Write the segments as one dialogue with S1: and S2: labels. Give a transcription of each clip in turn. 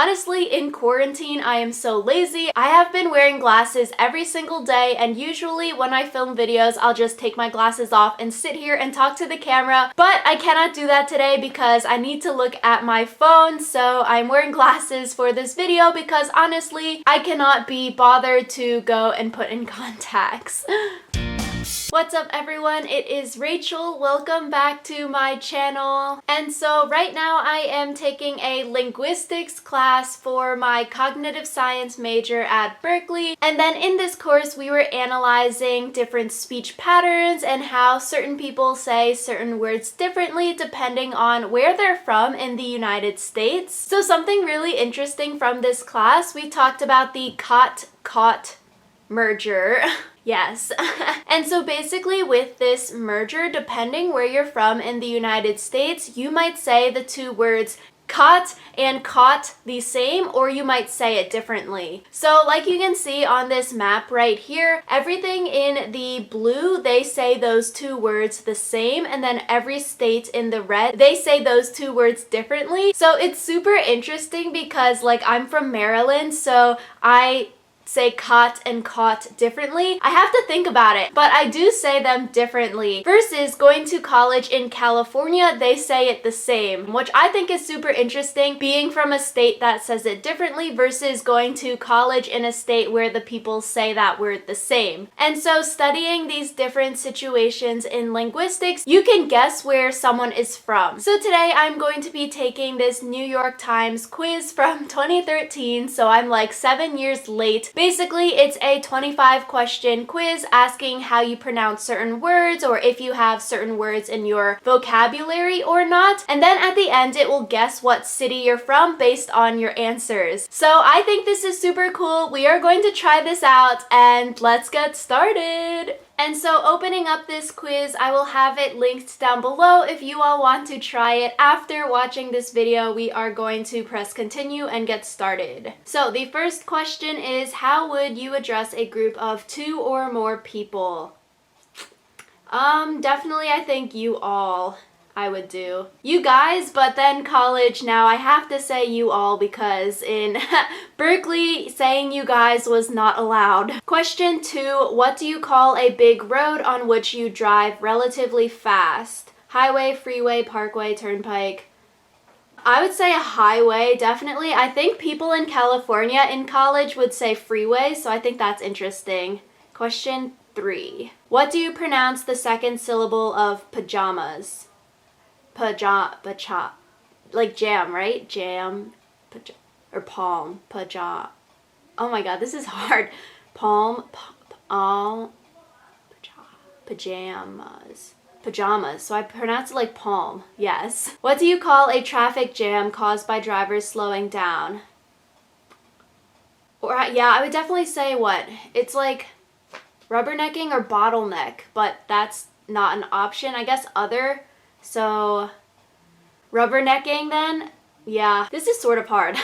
S1: Honestly, in quarantine, I am so lazy. I have been wearing glasses every single day, and usually when I film videos, I'll just take my glasses off and sit here and talk to the camera, but I cannot do that today because I need to look at my phone, so I'm wearing glasses for this video because honestly, I cannot be bothered to go and put in contacts. What's up everyone, it is Rachel. Welcome back to my channel. And so right now I am taking a linguistics class for my cognitive science major at Berkeley. And then in this course we were analyzing different speech patterns and how certain people say certain words differently depending on where they're from in the United States. So something really interesting from this class, we talked about the caught merger. Yes. And so basically with this merger, depending where you're from in the United States, you might say the two words caught and caught the same, or you might say it differently. So like you can see on this map right here, everything in the blue, they say those two words the same, and then every state in the red, they say those two words differently. So it's super interesting because like I'm from Maryland, so I say caught and caught differently. I have to think about it, but I do say them differently. Versus going to college in California, they say it the same, which I think is super interesting, being from a state that says it differently versus going to college in a state where the people say that word the same. And so studying these different situations in linguistics, you can guess where someone is from. So today I'm going to be taking this New York Times quiz from 2013, so I'm like 7 years late. Basically, it's a 25 question quiz asking how you pronounce certain words or if you have certain words in your vocabulary or not. And then at the end, it will guess what city you're from based on your answers. So I think this is super cool. We are going to try this out and let's get started. And so opening up this quiz, I will have it linked down below if you all want to try it. After watching this video, we are going to press continue and get started. So the first question is, how would you address a group of 2 or more people? Definitely I think you all. I would do. You guys, but then college, now I have to say you all because in Berkeley, saying you guys was not allowed. Question 2, what do you call a big road on which you drive relatively fast? Highway, freeway, parkway, turnpike. I would say a highway, definitely. I think people in California in college would say freeway, so I think that's interesting. Question 3, what do you pronounce the second syllable of pajamas? Like jam, right? Jam, or palm, Oh my god, this is hard. Pajamas. So I pronounce it like palm. Yes. What do you call a traffic jam caused by drivers slowing down? Or yeah, I would definitely say what? It's like rubbernecking or bottleneck, but that's not an option. I guess other. So, rubbernecking then? Yeah, this is sort of hard.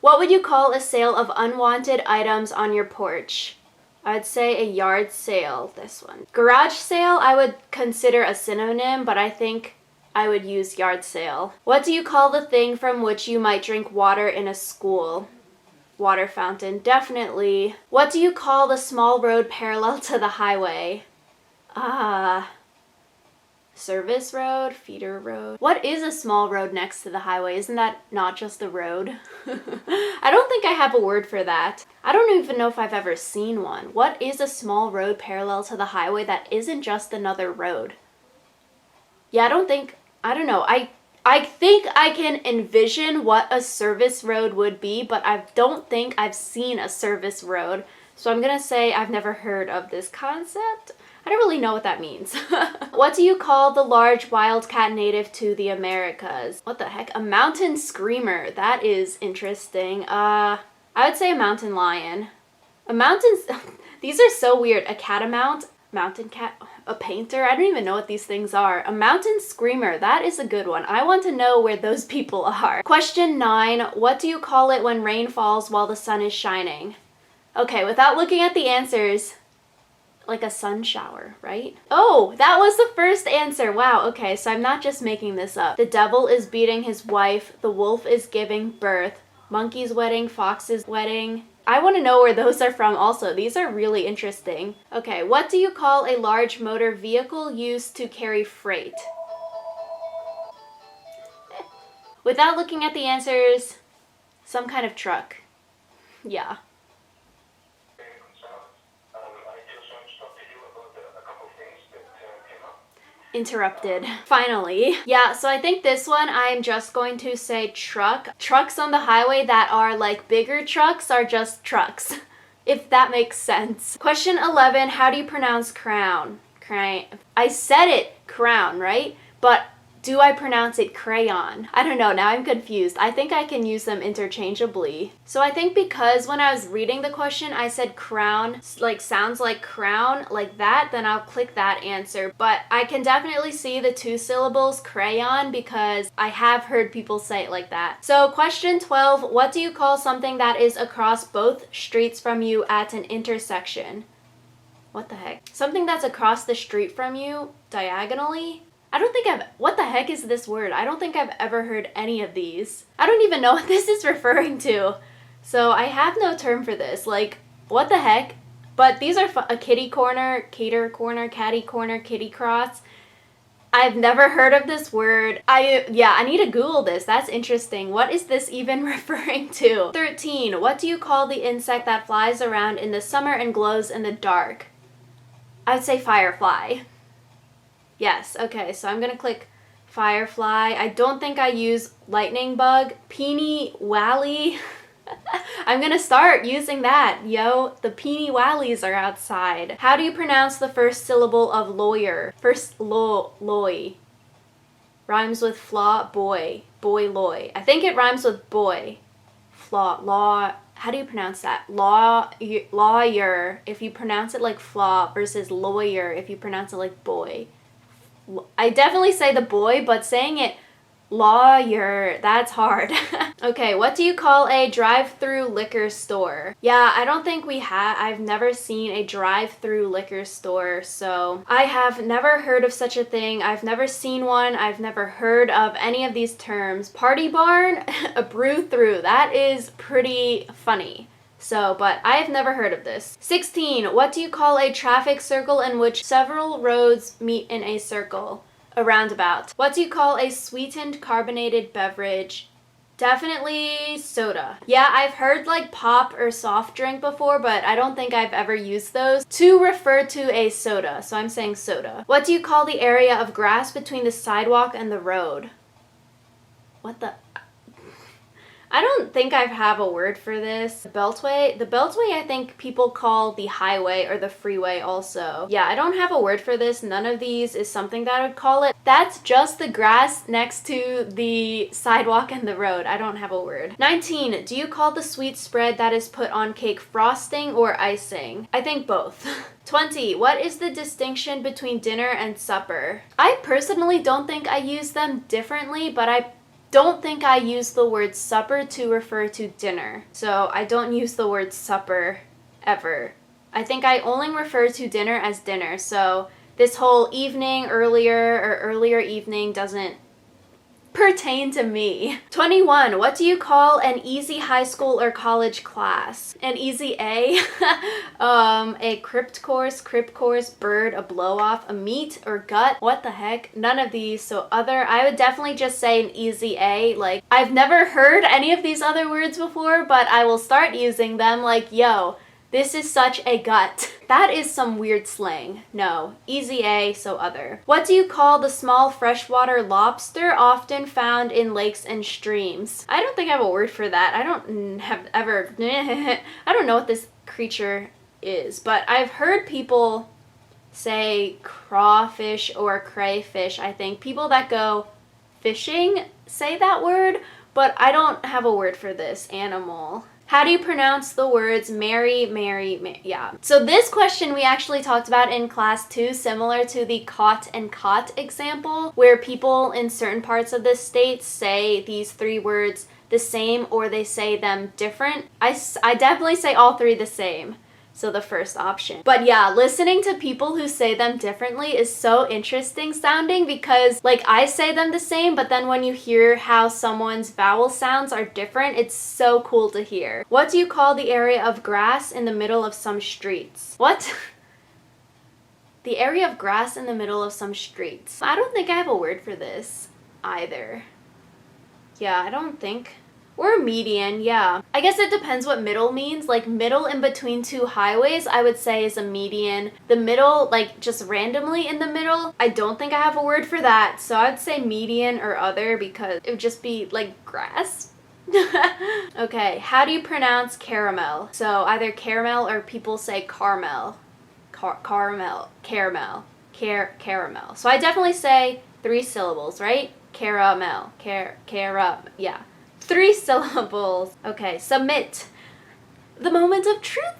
S1: What would you call a sale of unwanted items on your porch? I'd say a yard sale, this one. Garage sale, I would consider a synonym, but I think I would use yard sale. What do you call the thing from which you might drink water in a school? Water fountain, definitely. What do you call the small road parallel to the highway? Service road, feeder road. What is a small road next to the highway? Isn't that not just a road? I don't think I have a word for that. I don't even know if I've ever seen one. What is a small road parallel to the highway that isn't just another road? Yeah, I don't know. I think I can envision what a service road would be, but I don't think I've seen a service road. So I'm gonna say I've never heard of this concept. I don't really know what that means. What do you call the large wildcat native to the Americas? What the heck? A mountain screamer. That is interesting. I would say a mountain lion. A mountain... These are so weird. A catamount? Mountain cat? A painter? I don't even know what these things are. A mountain screamer. That is a good one. I want to know where those people are. Question 9. What do you call it when rain falls while the sun is shining? Okay, without looking at the answers... like a sun shower, right? Oh, that was the first answer. Wow, okay, so I'm not just making this up. The devil is beating his wife. The wolf is giving birth. Monkey's wedding, fox's wedding. I want to know where those are from also. These are really interesting. Okay, what do you call a large motor vehicle used to carry freight? Without looking at the answers, some kind of truck. Yeah. Interrupted. Finally. Yeah, so I think this one I'm just going to say truck. Trucks on the highway that are like bigger trucks are just trucks, if that makes sense. Question 11, how do you pronounce crown? I said it crown, right? But do I pronounce it crayon? I don't know, now I'm confused. I think I can use them interchangeably. So I think because when I was reading the question, I said crown, like sounds like crown, like that, then I'll click that answer. But I can definitely see the 2 syllables crayon because I have heard people say it like that. So question 12, what do you call something that is across both streets from you at an intersection? What the heck? Something that's across the street from you, diagonally? What the heck is this word? I don't think I've ever heard any of these. I don't even know what this is referring to. So I have no term for this. Like, what the heck? But these are a kitty corner, cater corner, catty corner, kitty cross. I've never heard of this word. I need to Google this. That's interesting. What is this even referring to? 13. What do you call the insect that flies around in the summer and glows in the dark? I would say firefly. Yes, okay, so I'm gonna click firefly. I don't think I use lightning bug. Peeny wally. I'm gonna start using that. Yo, the peeny wallies are outside. How do you pronounce the first syllable of lawyer? First loy. Rhymes with flaw, boy. Boy loy. I think it rhymes with boy. Flaw, law. How do you pronounce that? Lawyer, if you pronounce it like flaw, versus lawyer, if you pronounce it like boy. I definitely say the boy, but saying it lawyer, that's hard. Okay, what do you call a drive-through liquor store? Yeah, I don't think I've never seen a drive-through liquor store, so I have never heard of such a thing. I've never seen one. I've never heard of any of these terms. Party barn, a brew-through, that is pretty funny. So, but I've never heard of this. 16. What do you call a traffic circle in which several roads meet in a circle? A roundabout. What do you call a sweetened carbonated beverage? Definitely soda. Yeah, I've heard like pop or soft drink before, but I don't think I've ever used those to refer to a soda, so I'm saying soda. What do you call the area of grass between the sidewalk and the road? What the... I don't think I have a word for this. The beltway I think people call the highway or the freeway also. Yeah, I don't have a word for this. None of these is something that I would call it. That's just the grass next to the sidewalk and the road. I don't have a word. 19. Do you call the sweet spread that is put on cake frosting or icing? I think both. 20. What is the distinction between dinner and supper? I personally don't think I use them differently, but I don't think I use the word supper to refer to dinner. So I don't use the word supper ever. I think I only refer to dinner as dinner. So this whole evening, earlier evening doesn't pertain to me. 21. What do you call an easy high school or college class? An easy A? A crip course, bird, a blow off, a meat or gut? What the heck? None of these. So other, I would definitely just say an easy A. Like, I've never heard any of these other words before, but I will start using them like, yo, this is such a gut. That is some weird slang. No. Easy A, so other. What do you call the small freshwater lobster often found in lakes and streams? I don't think I have a word for that. I don't have ever... I don't know what this creature is, but I've heard people say crawfish or crayfish, I think. People that go fishing say that word, but I don't have a word for this animal. How do you pronounce the words Mary, yeah. So this question we actually talked about in class 2, similar to the caught and caught example, where people in certain parts of the state say these 3 words the same or they say them different. I definitely say all 3 the same. So the first option. But yeah, listening to people who say them differently is so interesting sounding because like I say them the same, but then when you hear how someone's vowel sounds are different, it's so cool to hear. What do you call the area of grass in the middle of some streets? What? The area of grass in the middle of some streets. I don't think I have a word for this either. Yeah, I don't think. Or median, yeah. I guess it depends what middle means. Like middle in between two highways, I would say is a median. The middle, like just randomly in the middle, I don't think I have a word for that. So I'd say median or other because it would just be like grass. Okay, how do you pronounce caramel? So either caramel or people say caramel. Caramel. So I definitely say 3 syllables, right? Caramel. Yeah. 3 syllables. Okay, submit. The moment of truth.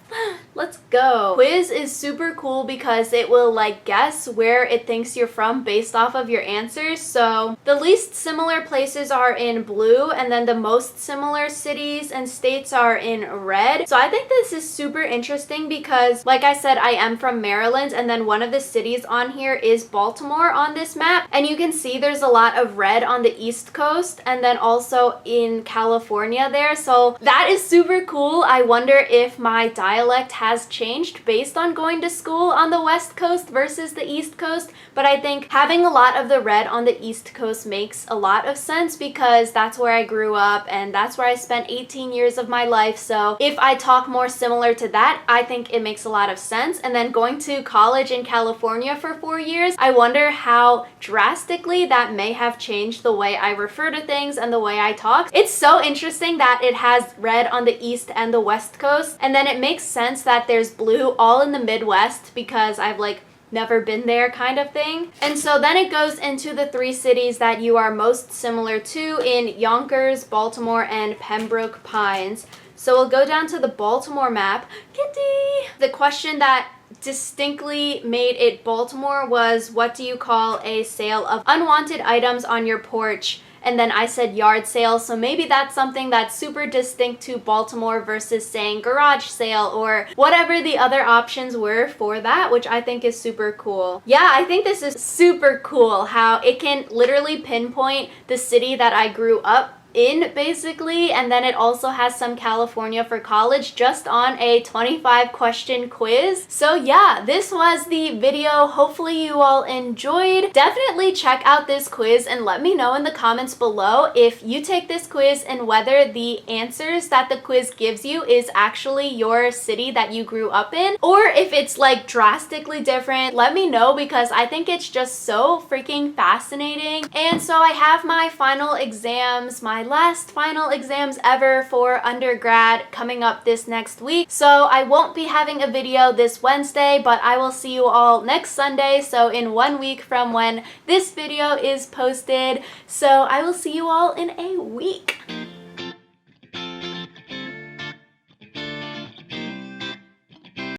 S1: Let's go. Quiz is super cool because it will like guess where it thinks you're from based off of your answers. So the least similar places are in blue and then the most similar cities and states are in red. So I think this is super interesting because like I said, I am from Maryland and then one of the cities on here is Baltimore on this map. And you can see there's a lot of red on the East Coast and then also in California there. So that is super cool. I wonder if my dialect has changed based on going to school on the West Coast versus the East Coast, but I think having a lot of the red on the East Coast makes a lot of sense because that's where I grew up and that's where I spent 18 years of my life. So if I talk more similar to that, I think it makes a lot of sense. And then going to college in California for 4 years, I wonder how drastically that may have changed the way I refer to things and the way I talk. It's so interesting that it has red on the East and the West Coast, and then it makes sense that there's blue all in the Midwest because I've like never been there kind of thing. And so then it goes into the 3 cities that you are most similar to in Yonkers, Baltimore, and Pembroke Pines. So we'll go down to the Baltimore map. Kitty! The question that distinctly made it Baltimore was, what do you call a sale of unwanted items on your porch? And then I said yard sale, so maybe that's something that's super distinct to Baltimore versus saying garage sale or whatever the other options were for that, which I think is super cool. Yeah, I think this is super cool how it can literally pinpoint the city that I grew up in basically, and then it also has some California for college just on a 25 question quiz. So yeah, this was the video. Hopefully you all enjoyed. Definitely check out this quiz and let me know in the comments below if you take this quiz and whether the answers that the quiz gives you is actually your city that you grew up in, or if it's like drastically different. Let me know because I think it's just so freaking fascinating. And so I have my final exams, my last final exams ever for undergrad coming up this next week. So I won't be having a video this Wednesday, but I will see you all next Sunday. So in 1 week from when this video is posted. So I will see you all in a week.